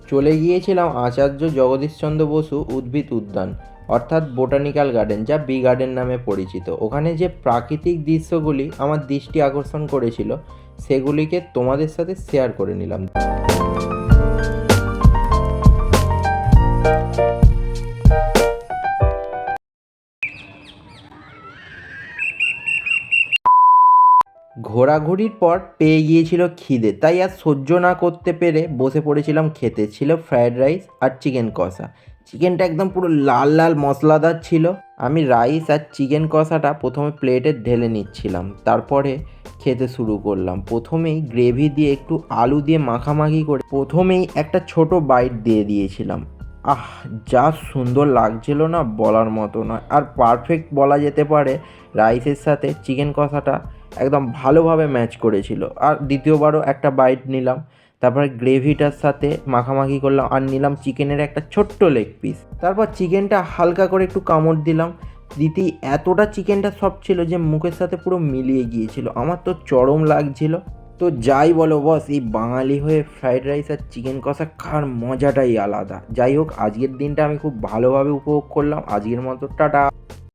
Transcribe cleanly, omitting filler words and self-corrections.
চলে গিয়েছিলাম আচার্য জগদীশচন্দ্র বসু উদ্ভিদ উদ্যান অর্থাৎ বোটানিক্যাল গার্ডেন, যা বি গার্ডেন নামে পরিচিত। ওখানে যে প্রাকৃতিক দৃশ্যগুলি আমার দৃষ্টি আকর্ষণ করেছিল সেগুলিকে তোমাদের সাথে শেয়ার করে নিলাম। ঘোরাঘুরির পর পেয়ে গিয়েছিল খিদে, তাই আর সহ্য না করতে পেরে বসে পড়েছিলাম খেতে। ছিল ফ্রায়েড রাইস আর চিকেন কষা। চিকেনটা একদম পুরো লাল লাল মশলাদার ছিল। আমি রাইস আর চিকেন কষাটা প্রথমে প্লেটে ঢেলে নিচ্ছিলাম, তারপরে খেতে শুরু করলাম। প্রথমেই গ্রেভি দিয়ে একটু আলু দিয়ে মাখামাখি করে প্রথমেই একটা ছোট বাইট দিয়ে দিয়েছিলাম। আহ, যা সুন্দর লাগছিল না, বলার মতো নয়। আর পারফেক্ট বলা যেতে পারে, রাইসের সাথে চিকেন কষাটা একদম ভালোভাবে ম্যাচ করেছিল। আর দ্বিতীয়বারও একটা বাইট নিলাম, তারপরে গ্রেভিটার সাথে মাখামাখি করলাম আর নিলাম চিকেনের একটা ছোট্ট লেগ পিস। তারপর চিকেনটা হালকা করে একটু কামড় দিলাম। দিতেই এতটা চিকেনটা সফট ছিল যে মুখের সাথে পুরো মিলিয়ে গিয়েছিল। আমার তো চরম লাগছিল। তো যাই বলো বস, এই বাঙালি হয়ে ফ্রাইড রাইস আর চিকেন কষা খাওয়ার মজাটাই আলাদা। যাই হোক, আজকের দিনটা আমি খুব ভালোভাবে উপভোগ করলাম। আজকের মতো টাটা।